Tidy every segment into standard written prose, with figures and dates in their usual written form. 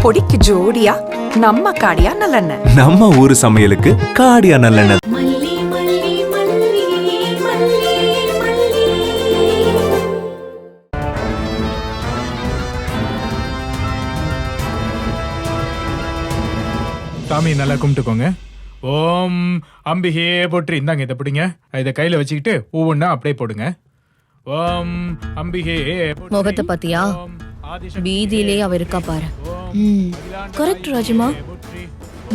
பொடிக்கு ஜோடியா நம்ம காடியா நல்லெண்ணெய். நம்ம ஊரு சமையலுக்கு காடியா நல்லெண்ணெய். சாமி நல்லா கும்பிட்டுக்கோங்க. ஓம் அம்பிகே போற்றி. இந்தாங்க இதை பிடிங்க. இதை கையில வச்சுக்கிட்டு ஒவ்வொன்னா அப்படியே போடுங்க. ஓம் அம்பிகே. முகத்தை பாத்தியா? வீதியிலே அவ இருக்கா பாரு. கரெக்ட் ராஜிமா.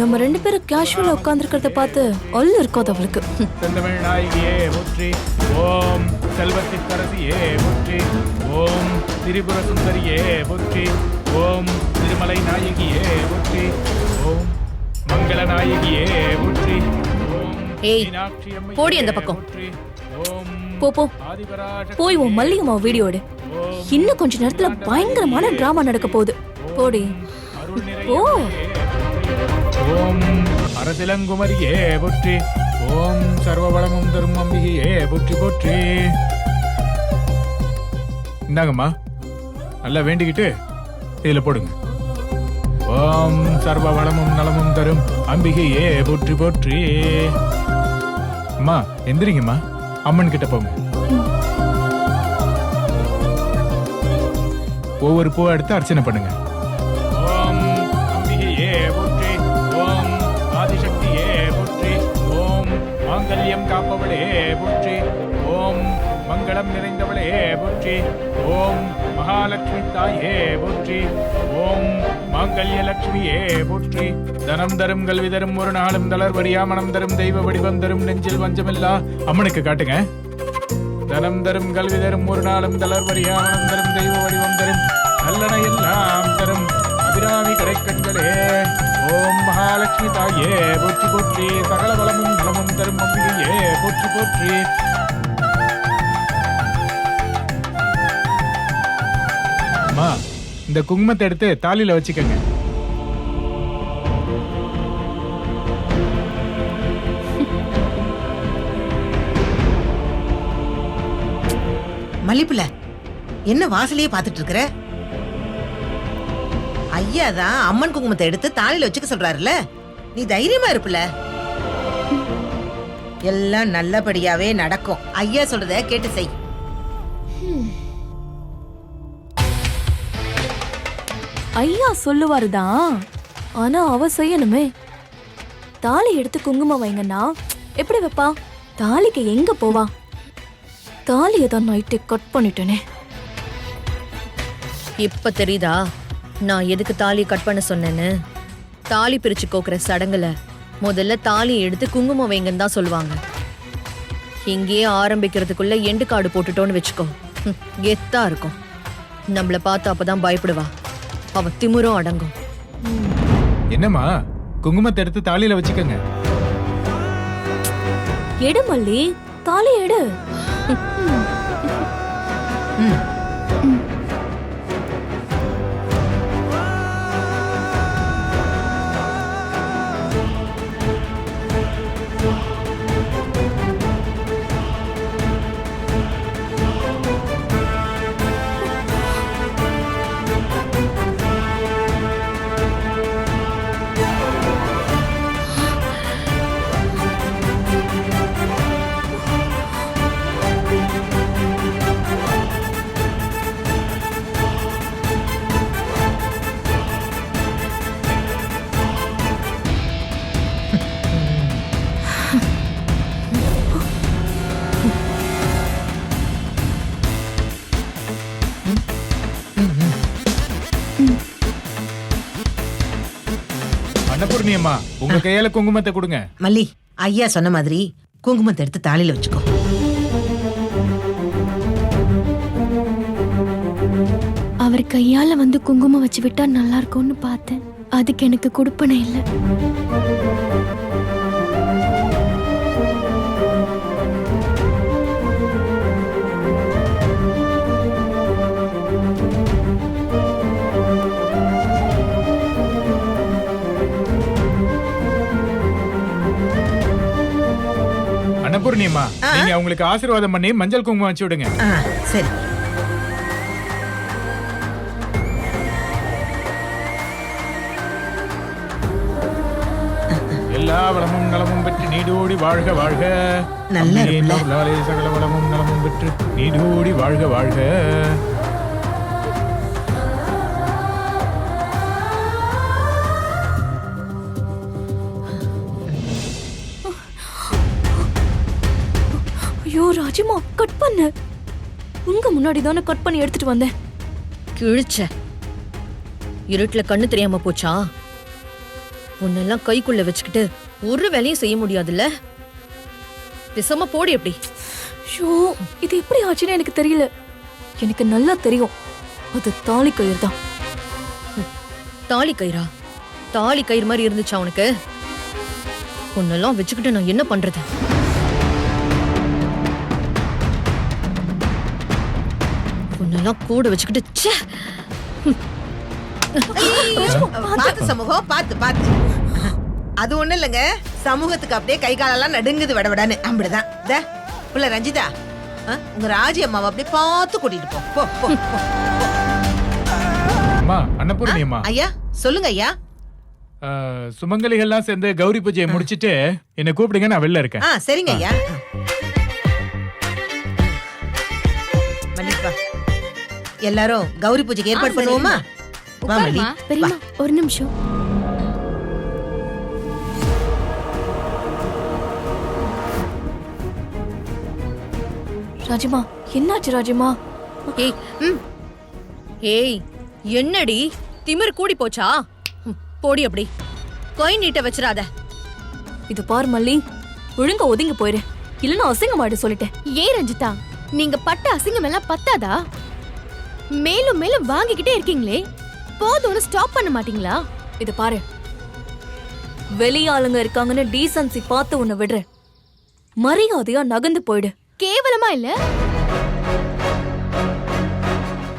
நம்ம ரெண்டு பேரும் கேஷுவலா உட்கார்ந்துருக்கிறத பார்த்து ஒல்லு இருக்காது அவளுக்கு. செந்தமிழ் நாயகியே போற்றி. ஓம் செல்வத்திற்கரசியே போற்றி. ஓம் திரிபுர சுந்தரியே போற்றி. ஓம் திருமலை நாயகியே போற்றி. ஓம் மங்கள நாயகியே போற்றி. ஓம் ஏய் போடி அந்த பக்கம். ஓம் போ போ போய் உன் மல்லிகம்மா வீடியோடு. இன்னும் கொஞ்ச நேரத்துல பயங்கரமான டிராமா நடக்க போகுது. போடி ஓ. ஓம் அரசிலங்குமரியே போற்றி. ஓம் சர்வ வளமும் தரும் அம்பிகையே போற்றி போற்றி. இந்தாங்கம்மா நல்லா வேண்டிக்கிட்டு இதுல போடுங்க. ஓம் சர்வ வளமும் நலமும் தரும் அம்பிகையே போற்றி போற்றி. அம்மா எந்திரிங்கம்மா, அம்மன் கிட்ட போங்க. ஒவ்வொரு பூவை எடுத்து அர்ச்சனை பண்ணுங்க. ஓம் அம்பிகையே போற்றி. ஓம் ஆதிசக்தியே போற்றி. ஓம் மாங்கல்யம் காப்பவளே போற்றி. ஓம் மங்களம் நிறைந்தவளே போற்றி. ஓம் மகாலட்சுமி தாயே போற்றி. ஓம் மாங்கல்ய லட்சுமியே போற்றி. தனம் தரும் கல்வி தரும் ஒரு நாளும் தளர்வரியா மனம் தரும் தெய்வ வடிவம் தரும் நெஞ்சில் வஞ்சமில்லா அம்மனுக்கு காட்டுங்க. தனம் தரும் கல்வி தரும் ஒரு நாளும் தளர்வரியா மனம் தரும் தெய்வ வடிவம் தரும் நல்லன எல்லாம் தரும் அபிராமி கடைக்கண்களே. ஓம் மகாலட்சுமி தாயே போற்றி போற்றி. சகல வளமும் நலமும் தரும் அம்பிகையே போற்றி போற்றி. அம்மா இந்த குங்குமத்தை எடுத்து தாலியில வச்சுக்கங்க. மல்லிப்புல என்ன வாசலையே பாத்துட்டு இருக்கிற? ஐயா தான் அம்மன் குங்குமத்தை எடுத்து தாலியில வச்சுக்க சொல்றாருல, நீ தைரியமா இருப்புல. எல்லாம் நல்லபடியாவே நடக்கும். ஐயா சொல்றத கேட்டு செய். ஐயா சொல்லுவாருதான், ஆனா அவ செய்யணுமே. தாலி எடுத்து குங்குமம் வைங்கன்னா எப்படி வைப்பா? தாலிக்கு எங்க போவா? தாலியை தான் நைட்டே கட் பண்ணிட்டேனே. இப்ப தெரியுதா நான் எதுக்கு தாலி கட் பண்ண சொன்னேன்னு? தாலி பிரிச்சு கோக்குற சடங்குல முதல்ல தாலியை எடுத்து குங்குமம் வைங்கன்னு தான் சொல்லுவாங்க. இங்கேயே ஆரம்பிக்கிறதுக்குள்ள எண்டு காடு போட்டுட்டோன்னு வச்சுக்கோ, கெத்தா இருக்கும். நம்மள பார்த்து அப்பதான் பயப்படுவா. அவ திமிரும் அடங்கும். என்னம்மா குங்குமத்தை எடுத்து தாலியில வச்சுக்கங்க. எடு மல்லி, தாலி எடு. அன்னபூர்ணியம்மா உங்க கையால குங்குமத்தை கொடுங்க. மல்லி, ஐயா சொன்ன மாதிரி குங்குமத்தை எடுத்து தாலியில வச்சுக்கோ. அவர் கையால வந்து குங்குமம் வச்சு விட்டா நல்லா இருக்கும்னு பார்த்தேன். அதுக்கு எனக்கு கொடுப்பனை இல்லை. அன்னபூர்ணியம்மா நீங்க அவங்களுக்கு ஆசீர்வாதம் பண்ணி மஞ்சள் குங்குமம் வச்சு விடுங்க. சரி. வளமும் நலமும் பெற்று நீடோடி வாழ்க வாழ்க. நல்லா அம்மையின் இருக்குல்ல? அருளாலே சகல வளமும் நலமும் பெற்று நீடோடி வாழ்க வாழ்க. ஐயோ ராஜிமா, கட் பண்ணு. உங்க முன்னாடி தானே கட் பண்ணி எடுத்துட்டு வந்தேன். கிழிச்ச இருட்டுல கண்ணு தெரியாம போச்சா? உன்னெல்லாம் கைக்குள்ள வச்சுக்கிட்டு ஒரு வேலையும் செய்ய முடியாதுல்ல. பேசாம போடி எப்படி. ஐயோ, இது எப்படி ஆச்சுன்னு எனக்கு தெரியல. எனக்கு நல்லா தெரியும், அது தாலி கயிறு தான். தாலி கயிறா? தாலி கயிறு மாதிரி இருந்துச்சா உனக்கு? உன்னெல்லாம் வச்சுக்கிட்டு நான் என்ன பண்றது? உன்னெல்லாம் கூட வச்சுக்கிட்டு ச்சே. பார்த்து சமூகம், பார்த்து பார்த்து. அது ஒண்ணு இல்லைங்க, சமூகத்துக்கு அப்படியே கை காலெல்லாம் நடுங்குது விடவிடான்னு. அப்படிதான் இந்த புள்ள ரஞ்சிதா, உங்க ராஜி அம்மாவை அப்படியே பார்த்து கூட்டிட்டு போ. போ, போ, போ. அம்மா அன்னபூர்ணி அம்மா, ஐயா சொல்லுங்க ஐயா. சுமங்கலிகள்லாம் சேர்ந்து கௌரி பூஜையை முடிச்சிட்டு என்னை கூப்பிடுங்க, நான் வெளில இருக்கேன். சரிங்க ஐயா. மல்லிகா, எல்லாரும் கௌரி பூஜைக்கு ஏற்பாடு பண்ணுவோமா? வா மல்லி. பெரியம்மா ஒரு நிமிஷம். ராஜிமா, என்னாச்சு ராஜிமா? ஏய், ஏய், என்னடி திமிர் கூடி போச்சா? போடி அப்படி. கை நீட்ட வச்சிராத. இது பார் மல்லி, ஒழுங்கா ஒதுங்கி போயிரு, இல்லன்னா அசிங்கமாயிடு சொல்லிட்டேன். ஏன் ரஞ்சிதா, நீங்க பட்ட அசிங்கம் எல்லாம் பத்தாதா? மேலும் மேலும் வாங்கிக்கிட்டே இருக்கீங்களே, போதும்னு ஸ்டாப் பண்ண மாட்டீங்களா? இது பாரு, வெளியாளுங்க இருக்காங்கன்னு டீசன்சி பார்த்து உன்னை விடுறேன். மரியாதையா நகர்ந்து போயிடு. கேவலமா இல்ல?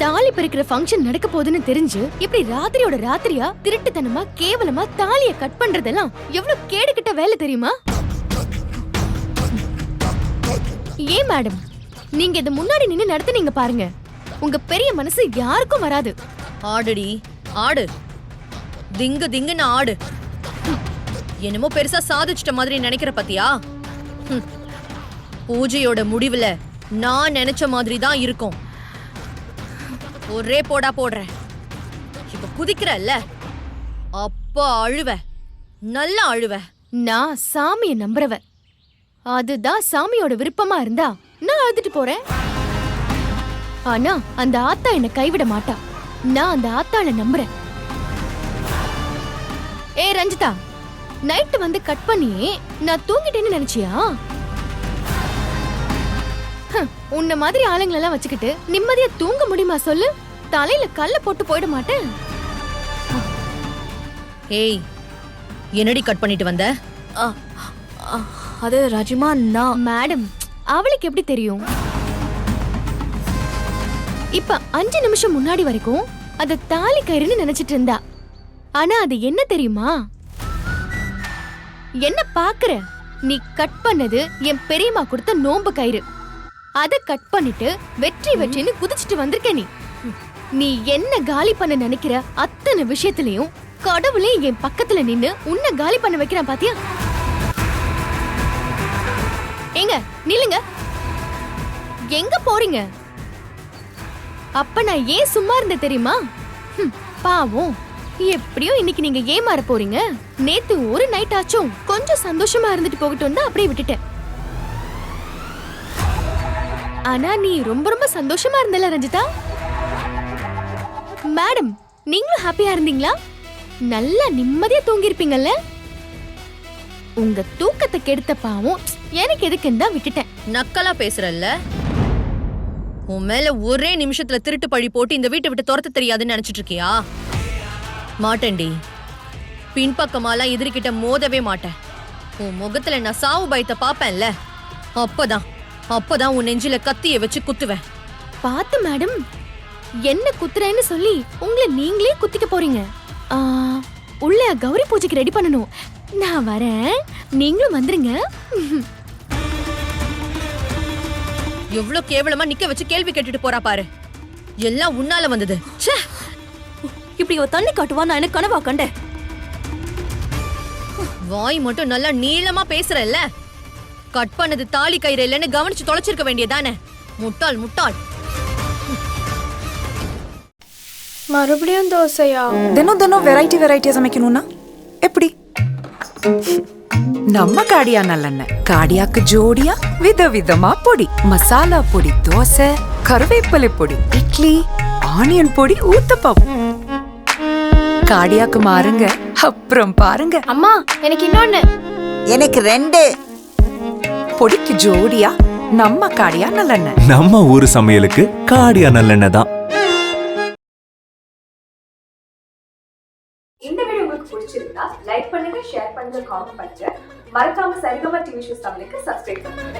தாலி பறிக்கிற ஃபங்க்ஷன் நடக்க போகுதுன்னு தெரிஞ்சு இப்படி ராத்திரியோட ராத்திரியா திருட்டுத்தனமா கேவலமா தாலிய கட் பண்றதெல்லாம் எவ்வளவு கேடுகிட்ட வேலை தெரியுமா? ஏன் மேடம், நீங்க இத முன்னாடி நின்னு நடத்துனீங்க பாருங்க, உங்க பெரிய மனசு யாருக்கும் வராது. ஆடுடி ஆடு, திங்கு திங்குன்னு ஆடு. என்னமோ பெருசா சாதிச்சிட்ட மாதிரி நினைக்கிற பாத்தியா? பூஜையோட முடிவுல நான் நினைச்ச மாதிரி தான் இருக்கும். ஒரே போடா போடுறேன். இப்ப குதிக்கிறல்ல, அப்ப அழுவ, நல்லா அழுவ. நான் சாமிய நம்புறவ, அதுதான் சாமியோட விருப்பமா இருந்தா நான் அழுதுட்டு போறேன். ஆனா அந்த ஆத்தா என்ன கைவிட மாட்டா, நான் அந்த ஆத்தாள நம்புறேன். ஏ ரஞ்சிதா, நைட்டு வந்து கட் பண்ணியே நான் தூங்கிட்டேன்னு நினைச்சியா? உன்ன மாதிரி ஆளுங்களெல்லாம் வச்சுக்கிட்டு நிம்மதியா தூங்க முடியுமா சொல்லு? தலையில கல்ல போட்டு போயிட மாட்டேன். ஏய், என்னடி கட் பண்ணிட்டு வந்த? ஆ, ஆ, அது ராஜிமா, நான் மேடம், அவளுக்கு எப்படி தெரியும்? இப்ப 5 நிமிஷம் முன்னாடி வரைக்கும் அத தாலி கயிறுன்னு நினைச்சிட்டு இருந்தா. ஆனா அது என்ன தெரியுமா? என்ன பாக்குற? நீ கட் பண்ணது என் பெரியம்மா கொடுத்த நோம்பு கயிறு. அத கட் பண்ணிட்டு வெற்றி வெற்றின்னு குதிச்சிட்டு வந்திருக்க நீ. நீ என்ன காலி பண்ண நினைக்கிற அத்தனை விஷயத்திலயும் கடவுளே என் பக்கத்துல நின்னு உன்னை காலி பண்ண வைக்கிறான் பாத்தியா? எங்க நில்லுங்க, எங்க போறீங்க? அப்ப நான் ஏன் சும்மா இருந்த தெரியுமா? பாவம், எப்படியோ இன்னைக்கு நீங்க ஏமாற போறீங்க. நேத்து ஒரு நைட் ஆச்சும் கொஞ்சம் சந்தோஷமா இருந்துட்டு போகட்டும் தான் அப்படியே விட்டுட்டேன். ஆனா நீ ரொம்ப ரொம்ப சந்தோஷமா இருந்தல ரஞ்சிதா. மேடம், நீங்களும் ஹாப்பியா இருந்தீங்களா? நல்லா நிம்மதியா தூங்கி இருப்பீங்கல்ல? உங்க தூக்கத்தை கெடுத்த பாவம் எனக்கு எதுக்குன்னு தான் விட்டுட்டேன். நக்கலா பேசுறல்ல? உன் மேல ஒரே நிமிஷத்துல திருட்டு பழி போட்டு இந்த வீட்டை விட்டு துரத்த தெரியாதுன்னு நினைச்சிட்டு இருக்கியா? மாட்டேன்டி. பின்பக்கமாலாம் எதிர்கிட்ட மோதவே மாட்டேன். உன் முகத்துல நான் சாவு பயத்தை பாப்பேன்ல, அப்பதான் உன் நெஞ்சில கத்திய வச்சு குத்துவேன். பாத்து மேடம், என்ன குத்துறேன்னு சொல்லி உங்களை நீங்களே குத்திக்க போறீங்க. உள்ள கௌரி பூஜைக்கு ரெடி பண்ணணும். நான் வரேன், நீங்களும் வந்துருங்க. எவ்வளவு கேவலமா நிக்க வச்சு கேள்வி கேட்டுட்டு போறா பாரு. எல்லாம் உன்னால வந்தது. ச்சே, இப்படி அவ தண்ணி காட்டுவா நான் எனக்கு கனவா கண்டேன். வாய் மட்டும் நல்லா நீளமா பேசுறல்ல, கட் பண்ணது தாலி கயிறு இல்லைன்னு கவனிச்சு தொலைச்சிருக்க வேண்டியதானே. முட்டாள் முட்டாள். மறுபடியும் தோசையா? தினம் தினம் வெரைட்டியா சமைக்கணும்னா எப்படி? நம்ம காடியா நல்லெண்ணெய். காடியாக்கு ஜோடியா விதவிதமா பொடி, மசாலா பொடி, தோசை, கருவேப்பிலை பொடி, இட்லி, ஆனியன் பொடி, ஊத்தப்பம். காடியாக்கு மாறுங்க, அப்புறம் பாருங்க. அம்மா எனக்கு இன்னொன்னு. எனக்கு 2. பொடிக்கு ஜோடியா நம்ம காடியா நல்லெண்ணெய். நம்ம ஊரு சமையலுக்கு காடியா நல்லெண்ணெய் தான். இந்த வீடியோ உங்களுக்கு பிடிச்சிருந்தா லைக் பண்ணுங்க, ஷேர் பண்ணுங்க, காமெண்ட் பண்ணுங்க. மறக்காம சரிகமா டிவி ஷோஸ் தமிழுக்கு சப்ஸ்கிரைப் பண்ணுங்க.